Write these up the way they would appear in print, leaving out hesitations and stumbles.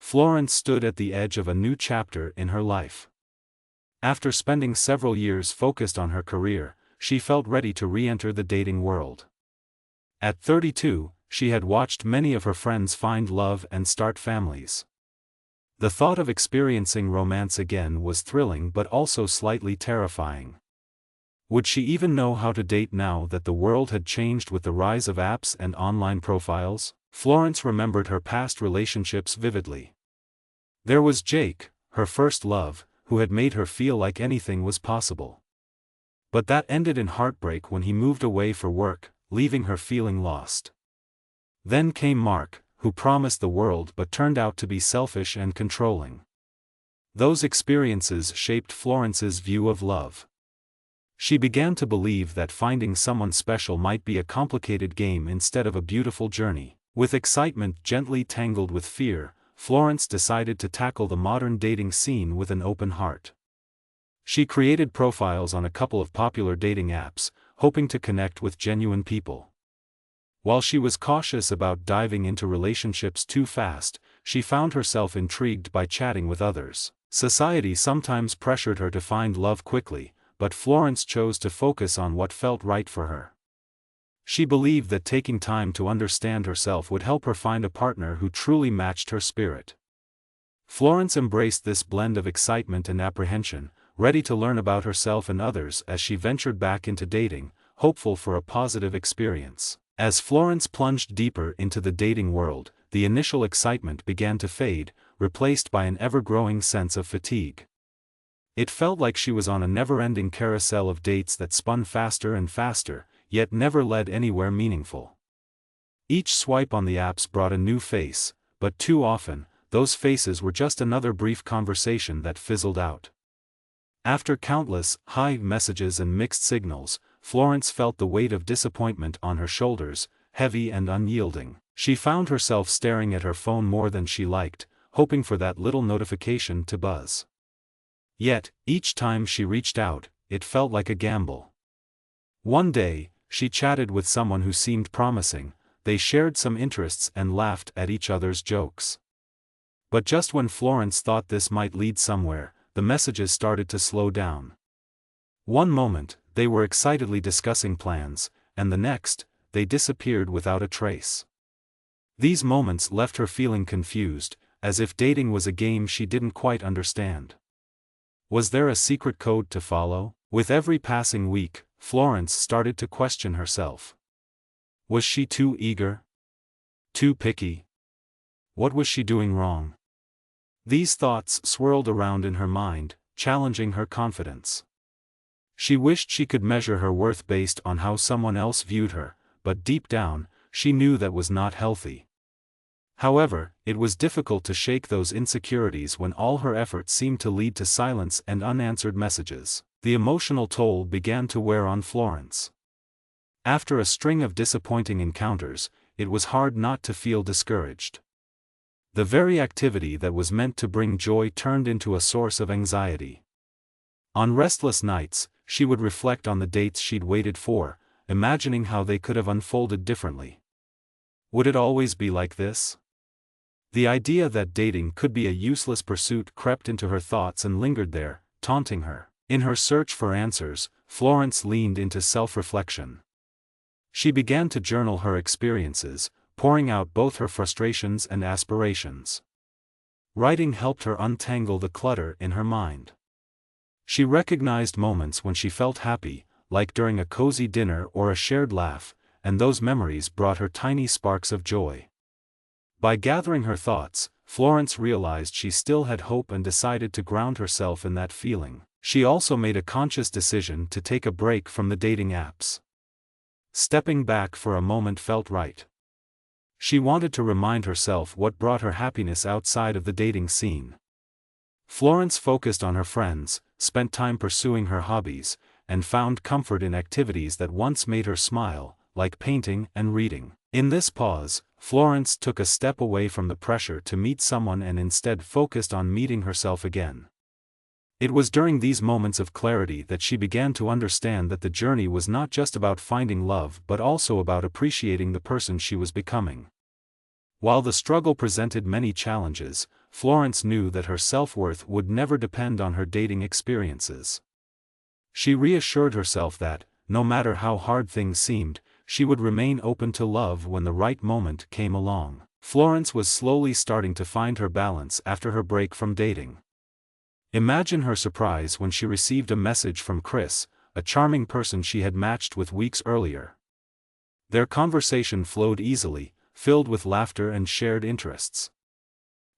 Florence stood at the edge of a new chapter in her life. After spending several years focused on her career, she felt ready to re-enter the dating world. At 32, she had watched many of her friends find love and start families. The thought of experiencing romance again was thrilling but also slightly terrifying. Would she even know how to date now that the world had changed with the rise of apps and online profiles? Florence remembered her past relationships vividly. There was Jake, her first love, who had made her feel like anything was possible. But that ended in heartbreak when he moved away for work, leaving her feeling lost. Then came Mark, who promised the world but turned out to be selfish and controlling. Those experiences shaped Florence's view of love. She began to believe that finding someone special might be a complicated game instead of a beautiful journey. With excitement gently tangled with fear, Florence decided to tackle the modern dating scene with an open heart. She created profiles on a couple of popular dating apps, hoping to connect with genuine people. While she was cautious about diving into relationships too fast, she found herself intrigued by chatting with others. Society sometimes pressured her to find love quickly, but Florence chose to focus on what felt right for her. She believed that taking time to understand herself would help her find a partner who truly matched her spirit. Florence embraced this blend of excitement and apprehension, ready to learn about herself and others as she ventured back into dating, hopeful for a positive experience. As Florence plunged deeper into the dating world, the initial excitement began to fade, replaced by an ever-growing sense of fatigue. It felt like she was on a never-ending carousel of dates that spun faster and faster, yet never led anywhere meaningful. Each swipe on the apps brought a new face, but too often, those faces were just another brief conversation that fizzled out. After countless hi messages and mixed signals, Florence felt the weight of disappointment on her shoulders, heavy and unyielding. She found herself staring at her phone more than she liked, hoping for that little notification to buzz. Yet, each time she reached out, it felt like a gamble. One day, she chatted with someone who seemed promising, they shared some interests and laughed at each other's jokes. But just when Florence thought this might lead somewhere, the messages started to slow down. One moment, they were excitedly discussing plans, and the next, they disappeared without a trace. These moments left her feeling confused, as if dating was a game she didn't quite understand. Was there a secret code to follow? With every passing week, Florence started to question herself. Was she too eager? Too picky? What was she doing wrong? These thoughts swirled around in her mind, challenging her confidence. She wished she could measure her worth based on how someone else viewed her, but deep down, she knew that was not healthy. However, it was difficult to shake those insecurities when all her efforts seemed to lead to silence and unanswered messages. The emotional toll began to wear on Florence. After a string of disappointing encounters, it was hard not to feel discouraged. The very activity that was meant to bring joy turned into a source of anxiety. On restless nights, she would reflect on the dates she'd waited for, imagining how they could have unfolded differently. Would it always be like this? The idea that dating could be a useless pursuit crept into her thoughts and lingered there, taunting her. In her search for answers, Florence leaned into self-reflection. She began to journal her experiences, pouring out both her frustrations and aspirations. Writing helped her untangle the clutter in her mind. She recognized moments when she felt happy, like during a cozy dinner or a shared laugh, and those memories brought her tiny sparks of joy. By gathering her thoughts, Florence realized she still had hope and decided to ground herself in that feeling. She also made a conscious decision to take a break from the dating apps. Stepping back for a moment felt right. She wanted to remind herself what brought her happiness outside of the dating scene. Florence focused on her friends, spent time pursuing her hobbies, and found comfort in activities that once made her smile, like painting and reading. In this pause, Florence took a step away from the pressure to meet someone and instead focused on meeting herself again. It was during these moments of clarity that she began to understand that the journey was not just about finding love but also about appreciating the person she was becoming. While the struggle presented many challenges, Florence knew that her self-worth would never depend on her dating experiences. She reassured herself that, no matter how hard things seemed, she would remain open to love when the right moment came along. Florence was slowly starting to find her balance after her break from dating. Imagine her surprise when she received a message from Chris, a charming person she had matched with weeks earlier. Their conversation flowed easily, filled with laughter and shared interests.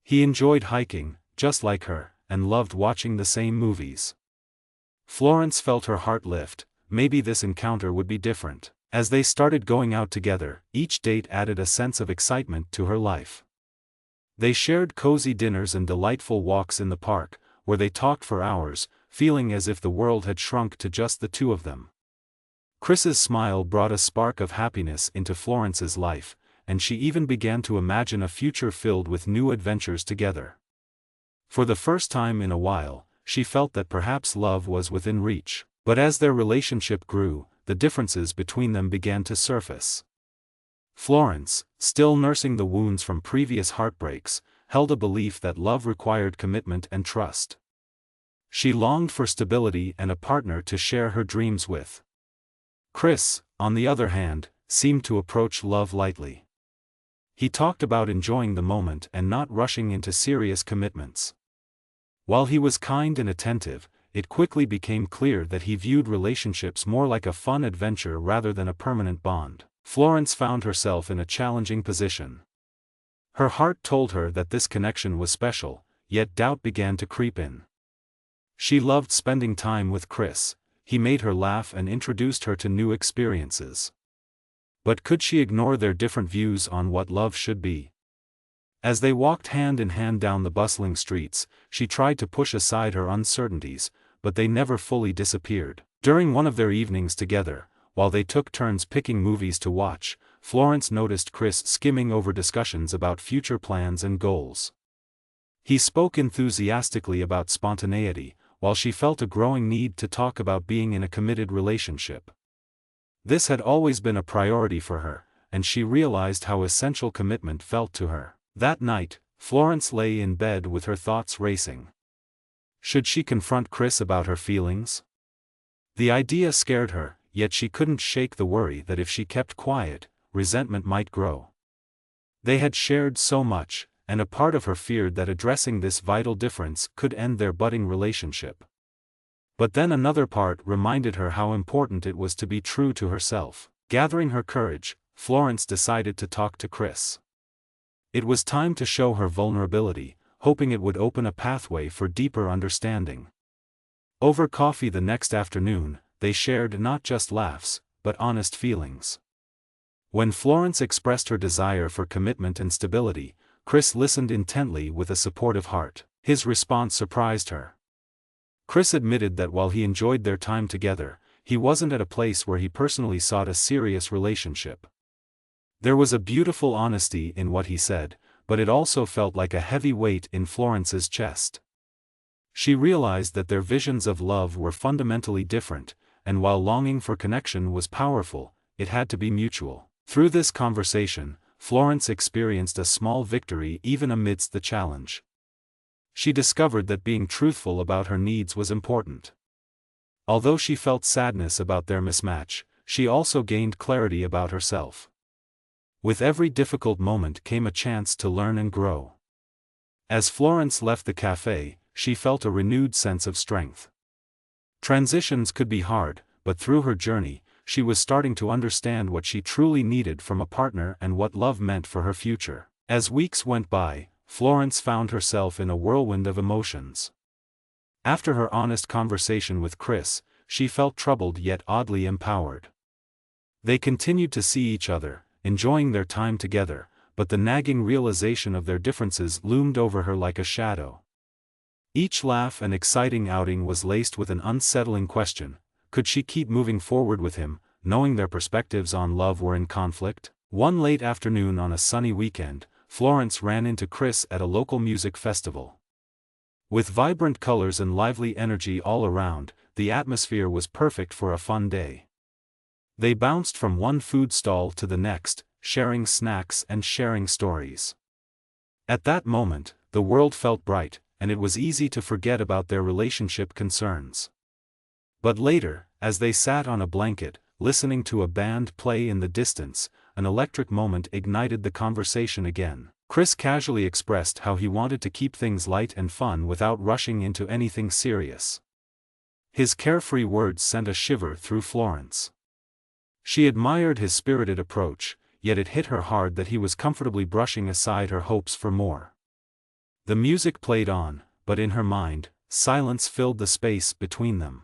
He enjoyed hiking, just like her, and loved watching the same movies. Florence felt her heart lift. Maybe this encounter would be different. As they started going out together, each date added a sense of excitement to her life. They shared cozy dinners and delightful walks in the park, where they talked for hours, feeling as if the world had shrunk to just the two of them. Chris's smile brought a spark of happiness into Florence's life, and she even began to imagine a future filled with new adventures together. For the first time in a while, she felt that perhaps love was within reach. But as their relationship grew, the differences between them began to surface. Florence, still nursing the wounds from previous heartbreaks, held a belief that love required commitment and trust. She longed for stability and a partner to share her dreams with. Chris, on the other hand, seemed to approach love lightly. He talked about enjoying the moment and not rushing into serious commitments. While he was kind and attentive, it quickly became clear that he viewed relationships more like a fun adventure rather than a permanent bond. Florence found herself in a challenging position. Her heart told her that this connection was special, yet doubt began to creep in. She loved spending time with Chris. He made her laugh and introduced her to new experiences. But could she ignore their different views on what love should be? As they walked hand in hand down the bustling streets, she tried to push aside her uncertainties, but they never fully disappeared. During one of their evenings together, while they took turns picking movies to watch, Florence noticed Chris skimming over discussions about future plans and goals. He spoke enthusiastically about spontaneity, while she felt a growing need to talk about being in a committed relationship. This had always been a priority for her, and she realized how essential commitment felt to her. That night, Florence lay in bed with her thoughts racing. Should she confront Chris about her feelings? The idea scared her, yet she couldn't shake the worry that if she kept quiet, resentment might grow. They had shared so much, and a part of her feared that addressing this vital difference could end their budding relationship. But then another part reminded her how important it was to be true to herself. Gathering her courage, Florence decided to talk to Chris. It was time to show her vulnerability, hoping it would open a pathway for deeper understanding. Over coffee the next afternoon, they shared not just laughs, but honest feelings. When Florence expressed her desire for commitment and stability, Chris listened intently with a supportive heart. His response surprised her. Chris admitted that while he enjoyed their time together, he wasn't at a place where he personally sought a serious relationship. There was a beautiful honesty in what he said, but it also felt like a heavy weight in Florence's chest. She realized that their visions of love were fundamentally different, and while longing for connection was powerful, it had to be mutual. Through this conversation, Florence experienced a small victory even amidst the challenge. She discovered that being truthful about her needs was important. Although she felt sadness about their mismatch, she also gained clarity about herself. With every difficult moment came a chance to learn and grow. As Florence left the cafe, she felt a renewed sense of strength. Transitions could be hard, but through her journey, she was starting to understand what she truly needed from a partner and what love meant for her future. As weeks went by, Florence found herself in a whirlwind of emotions. After her honest conversation with Chris, she felt troubled yet oddly empowered. They continued to see each other, enjoying their time together, but the nagging realization of their differences loomed over her like a shadow. Each laugh and exciting outing was laced with an unsettling question: could she keep moving forward with him, knowing their perspectives on love were in conflict? One late afternoon on a sunny weekend, Florence ran into Chris at a local music festival. With vibrant colors and lively energy all around, the atmosphere was perfect for a fun day. They bounced from one food stall to the next, sharing snacks and sharing stories. At that moment, the world felt bright, and it was easy to forget about their relationship concerns. But later, as they sat on a blanket, listening to a band play in the distance, an electric moment ignited the conversation again. Chris casually expressed how he wanted to keep things light and fun without rushing into anything serious. His carefree words sent a shiver through Florence. She admired his spirited approach, yet it hit her hard that he was comfortably brushing aside her hopes for more. The music played on, but in her mind, silence filled the space between them.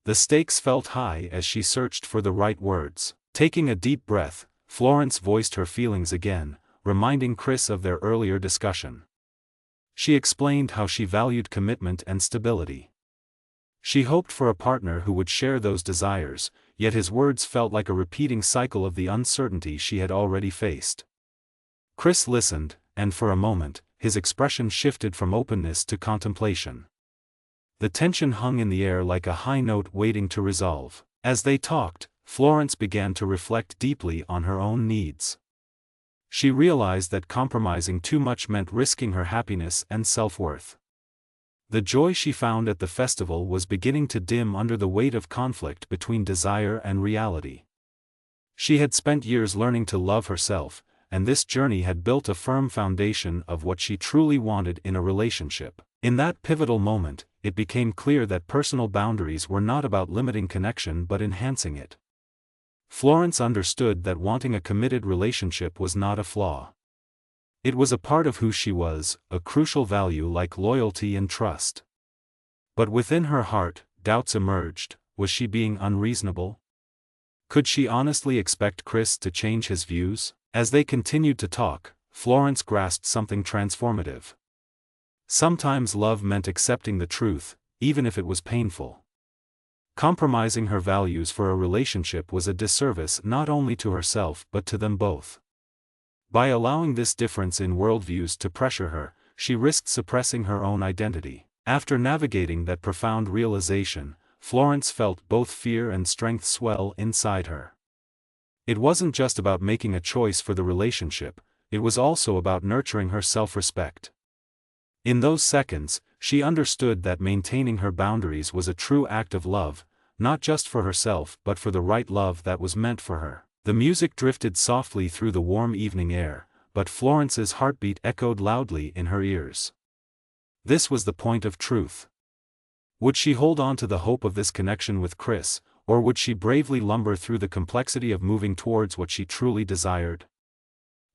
The stakes felt high as she searched for the right words. Taking a deep breath, Florence voiced her feelings again, reminding Chris of their earlier discussion. She explained how she valued commitment and stability. She hoped for a partner who would share those desires, yet his words felt like a repeating cycle of the uncertainty she had already faced. Chris listened, and for a moment, his expression shifted from openness to contemplation. The tension hung in the air like a high note waiting to resolve. As they talked, Florence began to reflect deeply on her own needs. She realized that compromising too much meant risking her happiness and self-worth. The joy she found at the festival was beginning to dim under the weight of conflict between desire and reality. She had spent years learning to love herself, and this journey had built a firm foundation of what she truly wanted in a relationship. In that pivotal moment, it became clear that personal boundaries were not about limiting connection but enhancing it. Florence understood that wanting a committed relationship was not a flaw. It was a part of who she was, a crucial value like loyalty and trust. But within her heart, doubts emerged. Was she being unreasonable? Could she honestly expect Chris to change his views? As they continued to talk, Florence grasped something transformative. Sometimes love meant accepting the truth, even if it was painful. Compromising her values for a relationship was a disservice not only to herself but to them both. By allowing this difference in worldviews to pressure her, she risked suppressing her own identity. After navigating that profound realization, Florence felt both fear and strength swell inside her. It wasn't just about making a choice for the relationship, it was also about nurturing her self-respect. In those seconds, she understood that maintaining her boundaries was a true act of love, not just for herself but for the right love that was meant for her. The music drifted softly through the warm evening air, but Florence's heartbeat echoed loudly in her ears. This was the point of truth. Would she hold on to the hope of this connection with Chris, or would she bravely lumber through the complexity of moving towards what she truly desired?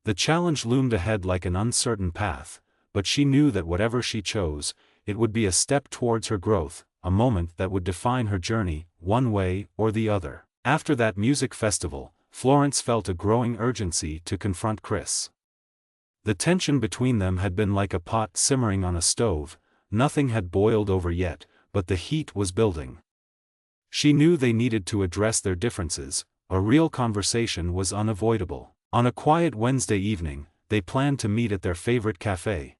The challenge loomed ahead like an uncertain path, but she knew that whatever she chose, it would be a step towards her growth, a moment that would define her journey, one way or the other. After that music festival, Florence felt a growing urgency to confront Chris. The tension between them had been like a pot simmering on a stove. Nothing had boiled over yet, but the heat was building. She knew they needed to address their differences. A real conversation was unavoidable. On a quiet Wednesday evening, they planned to meet at their favorite cafe.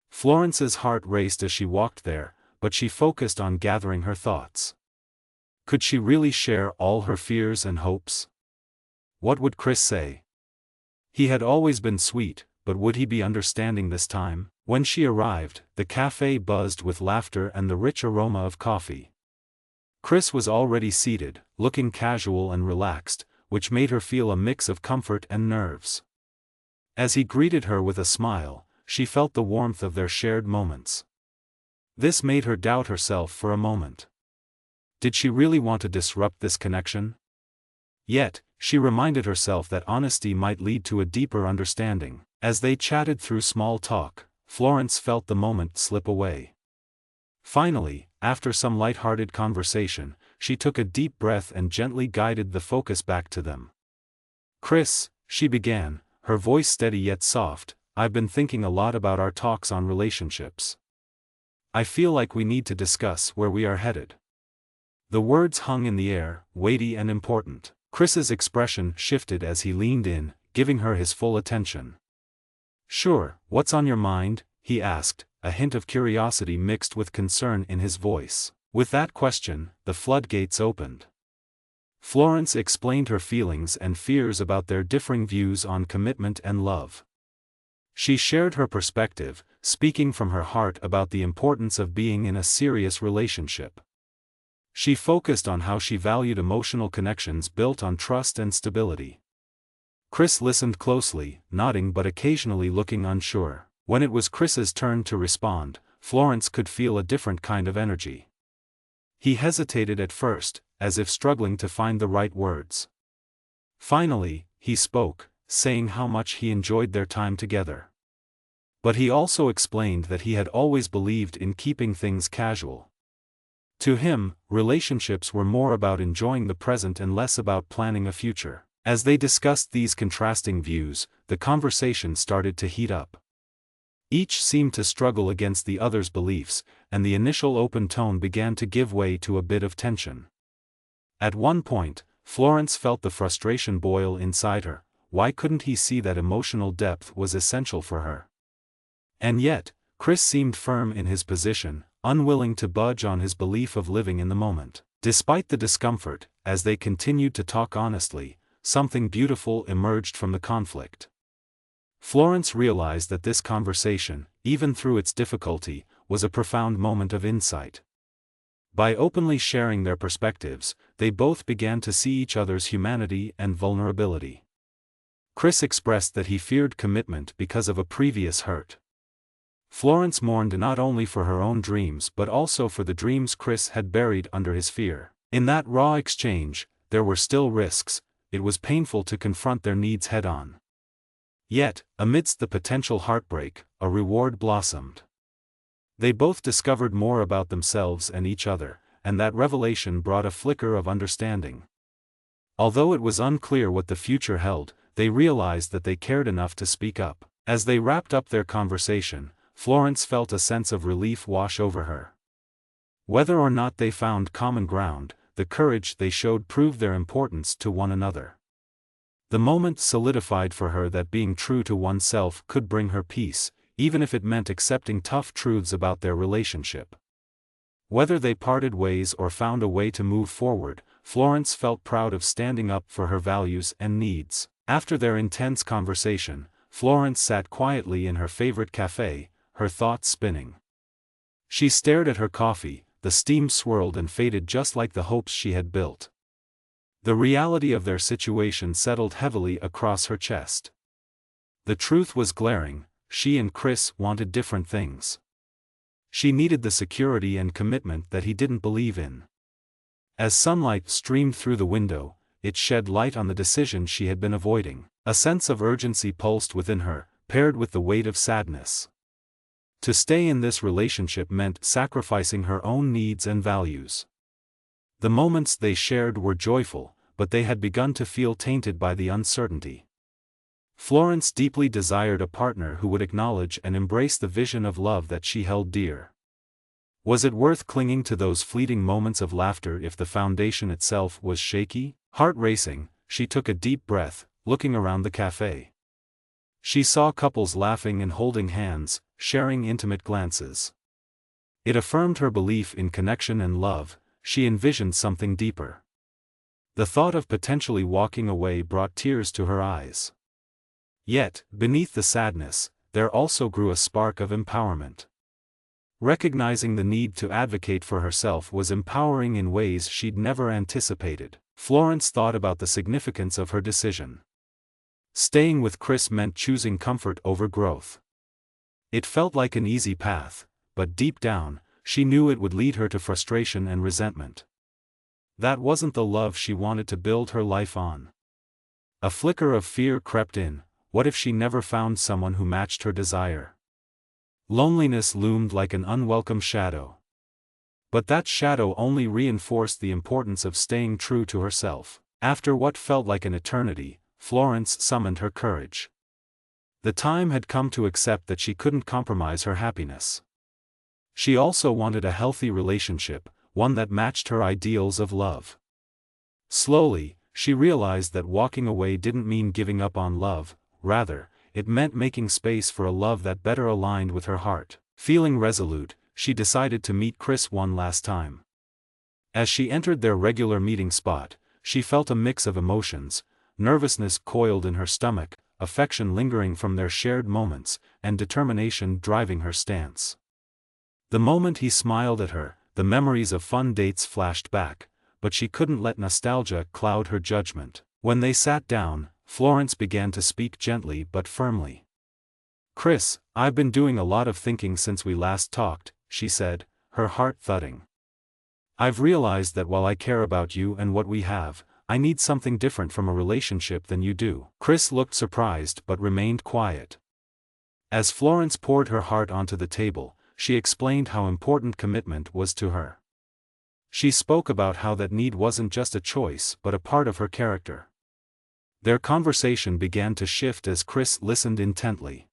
Florence's heart raced as she walked there, but she focused on gathering her thoughts. Could she really share all her fears and hopes? What would Chris say? He had always been sweet, but would he be understanding this time? When she arrived, the cafe buzzed with laughter and the rich aroma of coffee. Chris was already seated, looking casual and relaxed, which made her feel a mix of comfort and nerves. As he greeted her with a smile, she felt the warmth of their shared moments. This made her doubt herself for a moment. Did she really want to disrupt this connection? Yet, she reminded herself that honesty might lead to a deeper understanding. As they chatted through small talk, Florence felt the moment slip away. Finally, after some light-hearted conversation, she took a deep breath and gently guided the focus back to them. "Chris," she began, her voice steady yet soft, "I've been thinking a lot about our talks on relationships. I feel like we need to discuss where we are headed." The words hung in the air, weighty and important. Chris's expression shifted as he leaned in, giving her his full attention. "Sure, what's on your mind?" he asked, a hint of curiosity mixed with concern in his voice. With that question, the floodgates opened. Florence explained her feelings and fears about their differing views on commitment and love. She shared her perspective, speaking from her heart about the importance of being in a serious relationship. She focused on how she valued emotional connections built on trust and stability. Chris listened closely, nodding but occasionally looking unsure. When it was Chris's turn to respond, Florence could feel a different kind of energy. He hesitated at first, as if struggling to find the right words. Finally, he spoke, saying how much he enjoyed their time together. But he also explained that he had always believed in keeping things casual. To him, relationships were more about enjoying the present and less about planning a future. As they discussed these contrasting views, the conversation started to heat up. Each seemed to struggle against the other's beliefs, and the initial open tone began to give way to a bit of tension. At one point, Florence felt the frustration boil inside her. Why couldn't he see that emotional depth was essential for her? And yet, Chris seemed firm in his position, unwilling to budge on his belief of living in the moment. Despite the discomfort, as they continued to talk honestly, something beautiful emerged from the conflict. Florence realized that this conversation, even through its difficulty, was a profound moment of insight. By openly sharing their perspectives, they both began to see each other's humanity and vulnerability. Chris expressed that he feared commitment because of a previous hurt. Florence mourned not only for her own dreams but also for the dreams Chris had buried under his fear. In that raw exchange, there were still risks. It was painful to confront their needs head-on. Yet, amidst the potential heartbreak, a reward blossomed. They both discovered more about themselves and each other, and that revelation brought a flicker of understanding. Although it was unclear what the future held, they realized that they cared enough to speak up. As they wrapped up their conversation, Florence felt a sense of relief wash over her. Whether or not they found common ground, the courage they showed proved their importance to one another. The moment solidified for her that being true to oneself could bring her peace, even if it meant accepting tough truths about their relationship. Whether they parted ways or found a way to move forward, Florence felt proud of standing up for her values and needs. After their intense conversation, Florence sat quietly in her favorite cafe, her thoughts spinning. She stared at her coffee, the steam swirled and faded just like the hopes she had built. The reality of their situation settled heavily across her chest. The truth was glaring, she and Chris wanted different things. She needed the security and commitment that he didn't believe in. As sunlight streamed through the window, it shed light on the decision she had been avoiding. A sense of urgency pulsed within her, paired with the weight of sadness. To stay in this relationship meant sacrificing her own needs and values. The moments they shared were joyful, but they had begun to feel tainted by the uncertainty. Florence deeply desired a partner who would acknowledge and embrace the vision of love that she held dear. Was it worth clinging to those fleeting moments of laughter if the foundation itself was shaky? Heart racing, she took a deep breath, looking around the cafe. She saw couples laughing and holding hands, sharing intimate glances. It affirmed her belief in connection and love. She envisioned something deeper. The thought of potentially walking away brought tears to her eyes. Yet, beneath the sadness, there also grew a spark of empowerment. Recognizing the need to advocate for herself was empowering in ways she'd never anticipated. Florence thought about the significance of her decision. Staying with Chris meant choosing comfort over growth. It felt like an easy path, but deep down, she knew it would lead her to frustration and resentment. That wasn't the love she wanted to build her life on. A flicker of fear crept in. What if she never found someone who matched her desire? Loneliness loomed like an unwelcome shadow. But that shadow only reinforced the importance of staying true to herself. After what felt like an eternity, Florence summoned her courage. The time had come to accept that she couldn't compromise her happiness. She also wanted a healthy relationship, one that matched her ideals of love. Slowly, she realized that walking away didn't mean giving up on love, rather, it meant making space for a love that better aligned with her heart. Feeling resolute, she decided to meet Chris one last time. As she entered their regular meeting spot, she felt a mix of emotions. Nervousness coiled in her stomach, affection lingering from their shared moments, and determination driving her stance. The moment he smiled at her, the memories of fun dates flashed back, but she couldn't let nostalgia cloud her judgment. When they sat down, Florence began to speak gently but firmly. "Chris, I've been doing a lot of thinking since we last talked," she said, her heart thudding. "I've realized that while I care about you and what we have, I need something different from a relationship than you do." Chris looked surprised but remained quiet. As Florence poured her heart onto the table, she explained how important commitment was to her. She spoke about how that need wasn't just a choice but a part of her character. Their conversation began to shift as Chris listened intently.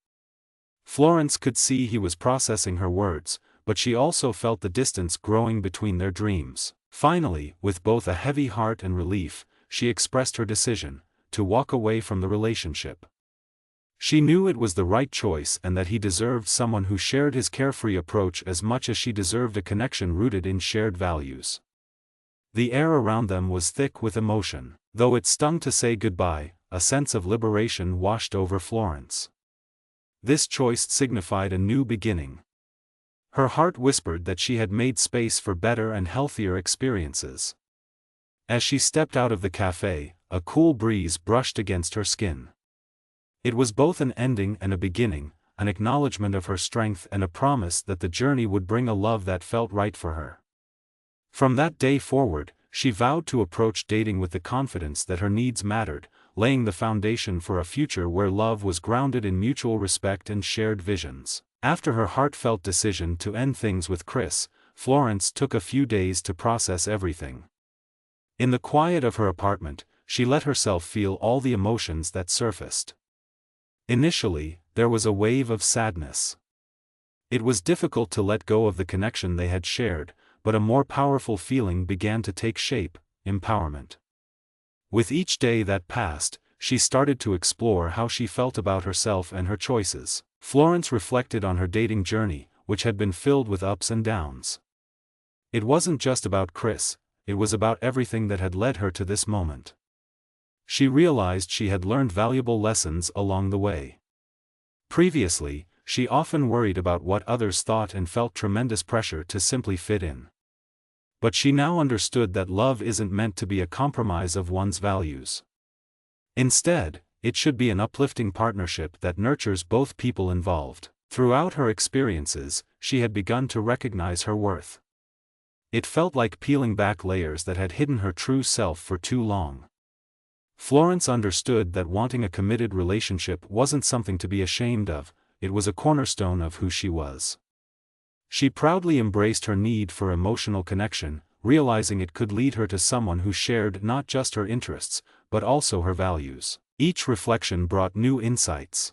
Florence could see he was processing her words, but she also felt the distance growing between their dreams. Finally, with both a heavy heart and relief, she expressed her decision to walk away from the relationship. She knew it was the right choice and that he deserved someone who shared his carefree approach as much as she deserved a connection rooted in shared values. The air around them was thick with emotion. Though it stung to say goodbye, a sense of liberation washed over Florence. This choice signified a new beginning. Her heart whispered that she had made space for better and healthier experiences. As she stepped out of the cafe, a cool breeze brushed against her skin. It was both an ending and a beginning, an acknowledgement of her strength and a promise that the journey would bring a love that felt right for her. From that day forward, she vowed to approach dating with the confidence that her needs mattered, laying the foundation for a future where love was grounded in mutual respect and shared visions. After her heartfelt decision to end things with Chris, Florence took a few days to process everything. In the quiet of her apartment, she let herself feel all the emotions that surfaced. Initially, there was a wave of sadness. It was difficult to let go of the connection they had shared, but a more powerful feeling began to take shape: empowerment. With each day that passed, she started to explore how she felt about herself and her choices. Florence reflected on her dating journey, which had been filled with ups and downs. It wasn't just about Chris, it was about everything that had led her to this moment. She realized she had learned valuable lessons along the way. Previously, she often worried about what others thought and felt tremendous pressure to simply fit in. But she now understood that love isn't meant to be a compromise of one's values. Instead, it should be an uplifting partnership that nurtures both people involved. Throughout her experiences, she had begun to recognize her worth. It felt like peeling back layers that had hidden her true self for too long. Florence understood that wanting a committed relationship wasn't something to be ashamed of, it was a cornerstone of who she was. She proudly embraced her need for emotional connection, realizing it could lead her to someone who shared not just her interests, but also her values. Each reflection brought new insights.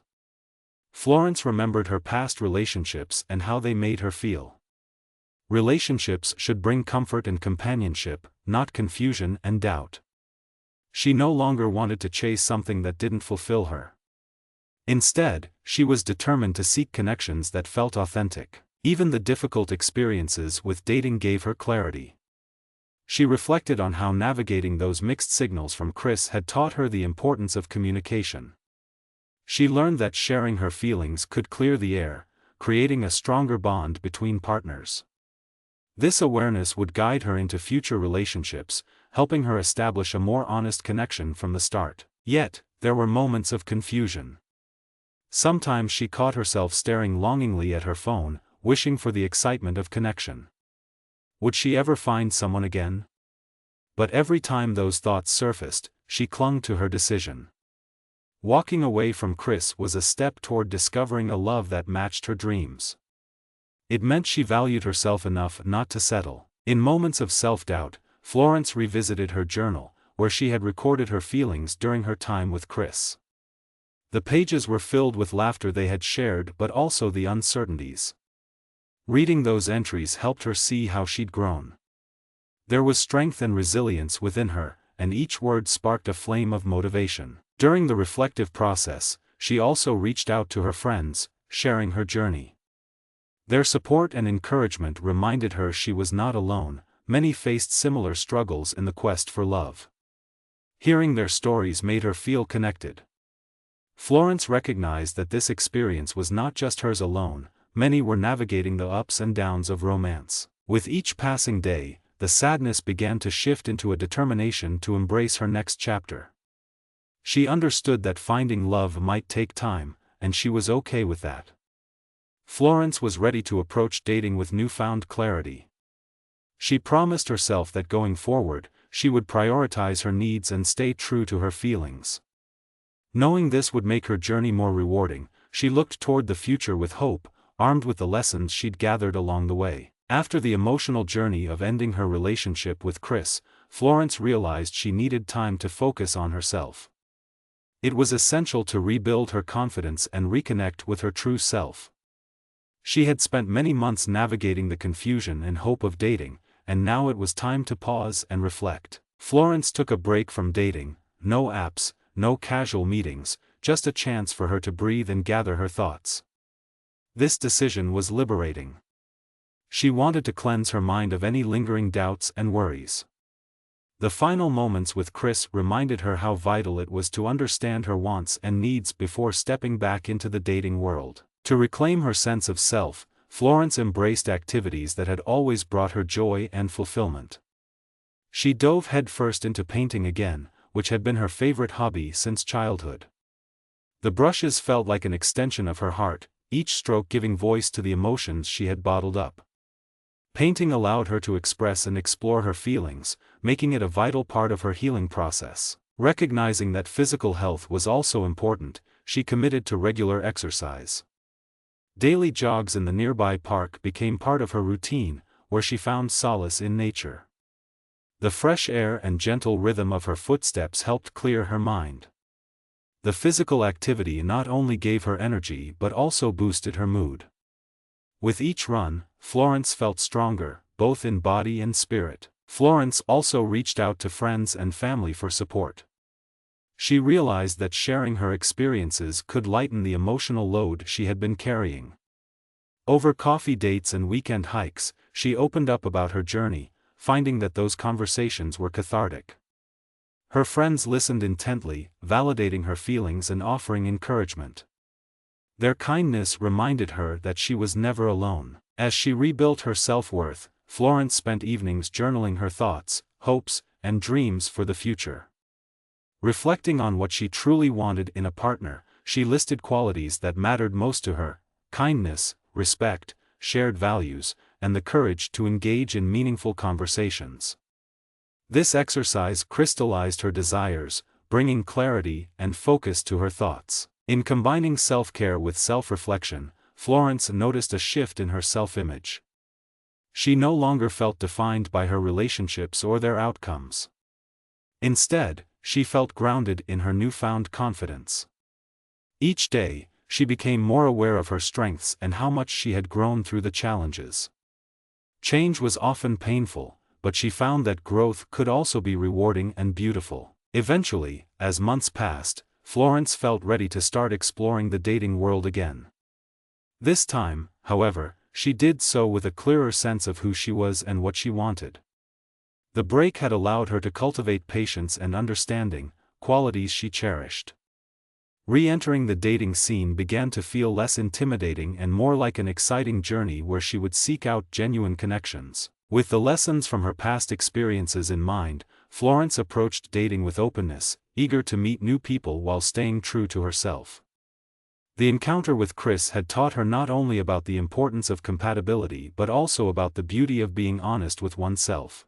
Florence remembered her past relationships and how they made her feel. Relationships should bring comfort and companionship, not confusion and doubt. She no longer wanted to chase something that didn't fulfill her. Instead, she was determined to seek connections that felt authentic. Even the difficult experiences with dating gave her clarity. She reflected on how navigating those mixed signals from Chris had taught her the importance of communication. She learned that sharing her feelings could clear the air, creating a stronger bond between partners. This awareness would guide her into future relationships, helping her establish a more honest connection from the start. Yet, there were moments of confusion. Sometimes she caught herself staring longingly at her phone, wishing for the excitement of connection. Would she ever find someone again? But every time those thoughts surfaced, she clung to her decision. Walking away from Chris was a step toward discovering a love that matched her dreams. It meant she valued herself enough not to settle. In moments of self-doubt, Florence revisited her journal, where she had recorded her feelings during her time with Chris. The pages were filled with laughter they had shared but also the uncertainties. Reading those entries helped her see how she'd grown. There was strength and resilience within her, and each word sparked a flame of motivation. During the reflective process, she also reached out to her friends, sharing her journey. Their support and encouragement reminded her she was not alone. Many faced similar struggles in the quest for love. Hearing their stories made her feel connected. Florence recognized that this experience was not just hers alone. Many were navigating the ups and downs of romance. With each passing day, the sadness began to shift into a determination to embrace her next chapter. She understood that finding love might take time, and she was okay with that. Florence was ready to approach dating with newfound clarity. She promised herself that going forward, she would prioritize her needs and stay true to her feelings. Knowing this would make her journey more rewarding, she looked toward the future with hope, armed with the lessons she'd gathered along the way. After the emotional journey of ending her relationship with Chris, Florence realized she needed time to focus on herself. It was essential to rebuild her confidence and reconnect with her true self. She had spent many months navigating the confusion and hope of dating, and now it was time to pause and reflect. Florence took a break from dating, no apps, no casual meetings, just a chance for her to breathe and gather her thoughts. This decision was liberating. She wanted to cleanse her mind of any lingering doubts and worries. The final moments with Chris reminded her how vital it was to understand her wants and needs before stepping back into the dating world. To reclaim her sense of self, Florence embraced activities that had always brought her joy and fulfillment. She dove headfirst into painting again, which had been her favorite hobby since childhood. The brushes felt like an extension of her heart, each stroke giving voice to the emotions she had bottled up. Painting allowed her to express and explore her feelings, making it a vital part of her healing process. Recognizing that physical health was also important, she committed to regular exercise. Daily jogs in the nearby park became part of her routine, where she found solace in nature. The fresh air and gentle rhythm of her footsteps helped clear her mind. The physical activity not only gave her energy but also boosted her mood. With each run, Florence felt stronger, both in body and spirit. Florence also reached out to friends and family for support. She realized that sharing her experiences could lighten the emotional load she had been carrying. Over coffee dates and weekend hikes, she opened up about her journey, finding that those conversations were cathartic. Her friends listened intently, validating her feelings and offering encouragement. Their kindness reminded her that she was never alone. As she rebuilt her self-worth, Florence spent evenings journaling her thoughts, hopes, and dreams for the future. Reflecting on what she truly wanted in a partner, she listed qualities that mattered most to her: kindness, respect, shared values, and the courage to engage in meaningful conversations. This exercise crystallized her desires, bringing clarity and focus to her thoughts. In combining self-care with self-reflection, Florence noticed a shift in her self-image. She no longer felt defined by her relationships or their outcomes. Instead, she felt grounded in her newfound confidence. Each day, she became more aware of her strengths and how much she had grown through the challenges. Change was often painful, but she found that growth could also be rewarding and beautiful. Eventually, as months passed, Florence felt ready to start exploring the dating world again. This time, however, she did so with a clearer sense of who she was and what she wanted. The break had allowed her to cultivate patience and understanding, qualities she cherished. Re-entering the dating scene began to feel less intimidating and more like an exciting journey where she would seek out genuine connections. With the lessons from her past experiences in mind, Florence approached dating with openness, eager to meet new people while staying true to herself. The encounter with Chris had taught her not only about the importance of compatibility but also about the beauty of being honest with oneself.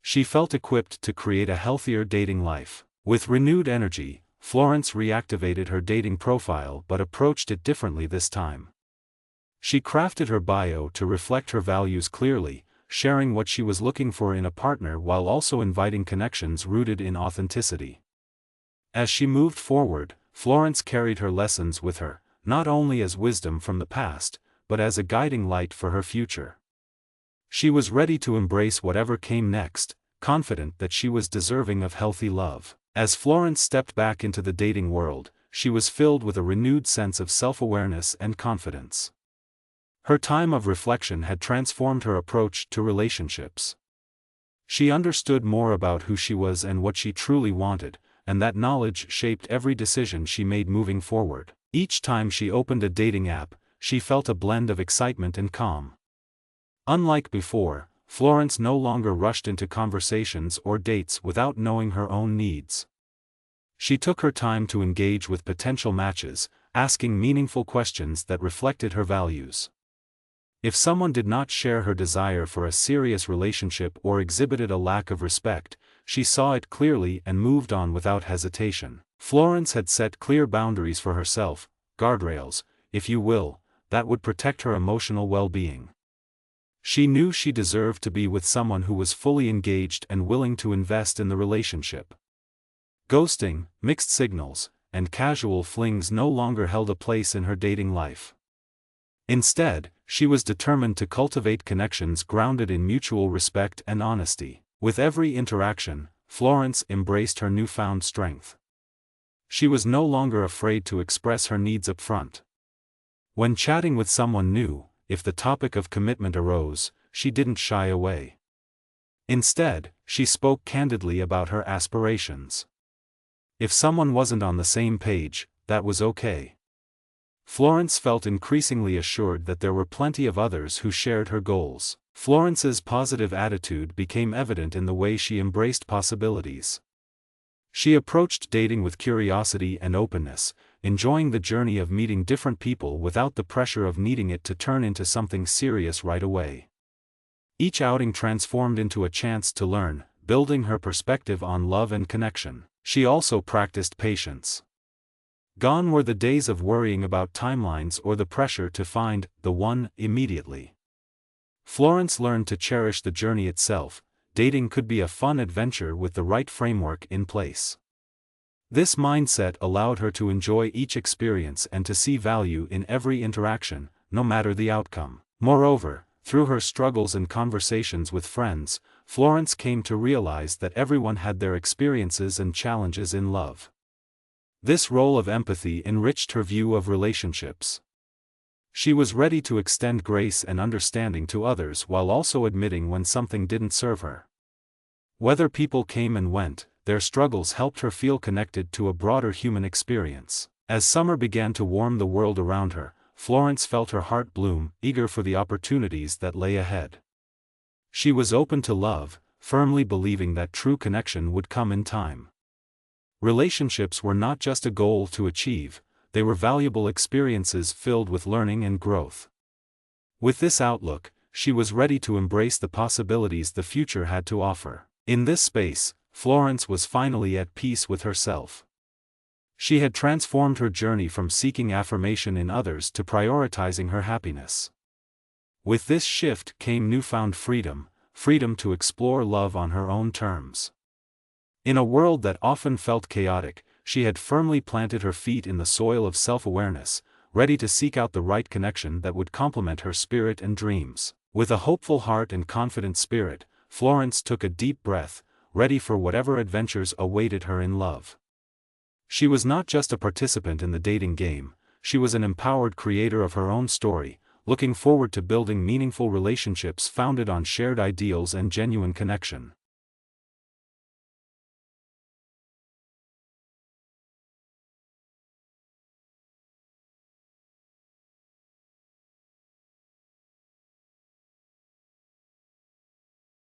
She felt equipped to create a healthier dating life. With renewed energy, Florence reactivated her dating profile but approached it differently this time. She crafted her bio to reflect her values clearly, sharing what she was looking for in a partner while also inviting connections rooted in authenticity. As she moved forward, Florence carried her lessons with her, not only as wisdom from the past, but as a guiding light for her future. She was ready to embrace whatever came next, confident that she was deserving of healthy love. As Florence stepped back into the dating world, she was filled with a renewed sense of self-awareness and confidence. Her time of reflection had transformed her approach to relationships. She understood more about who she was and what she truly wanted, and that knowledge shaped every decision she made moving forward. Each time she opened a dating app, she felt a blend of excitement and calm. Unlike before, Florence no longer rushed into conversations or dates without knowing her own needs. She took her time to engage with potential matches, asking meaningful questions that reflected her values. If someone did not share her desire for a serious relationship or exhibited a lack of respect, she saw it clearly and moved on without hesitation. Florence had set clear boundaries for herself, guardrails, if you will, that would protect her emotional well-being. She knew she deserved to be with someone who was fully engaged and willing to invest in the relationship. Ghosting, mixed signals, and casual flings no longer held a place in her dating life. Instead, she was determined to cultivate connections grounded in mutual respect and honesty. With every interaction, Florence embraced her newfound strength. She was no longer afraid to express her needs up front. When chatting with someone new, if the topic of commitment arose, she didn't shy away. Instead, she spoke candidly about her aspirations. If someone wasn't on the same page, that was okay. Florence felt increasingly assured that there were plenty of others who shared her goals. Florence's positive attitude became evident in the way she embraced possibilities. She approached dating with curiosity and openness, enjoying the journey of meeting different people without the pressure of needing it to turn into something serious right away. Each outing transformed into a chance to learn, building her perspective on love and connection. She also practiced patience. Gone were the days of worrying about timelines or the pressure to find the one immediately. Florence learned to cherish the journey itself. Dating could be a fun adventure with the right framework in place. This mindset allowed her to enjoy each experience and to see value in every interaction, no matter the outcome. Moreover, through her struggles and conversations with friends, Florence came to realize that everyone had their experiences and challenges in love. This role of empathy enriched her view of relationships. She was ready to extend grace and understanding to others while also admitting when something didn't serve her. Whether people came and went, their struggles helped her feel connected to a broader human experience. As summer began to warm the world around her, Florence felt her heart bloom, eager for the opportunities that lay ahead. She was open to love, firmly believing that true connection would come in time. Relationships were not just a goal to achieve, they were valuable experiences filled with learning and growth. With this outlook, she was ready to embrace the possibilities the future had to offer. In this space, Florence was finally at peace with herself. She had transformed her journey from seeking affirmation in others to prioritizing her happiness. With this shift came newfound freedom, freedom to explore love on her own terms. In a world that often felt chaotic, she had firmly planted her feet in the soil of self-awareness, ready to seek out the right connection that would complement her spirit and dreams. With a hopeful heart and confident spirit, Florence took a deep breath, ready for whatever adventures awaited her in love. She was not just a participant in the dating game, she was an empowered creator of her own story, looking forward to building meaningful relationships founded on shared ideals and genuine connection.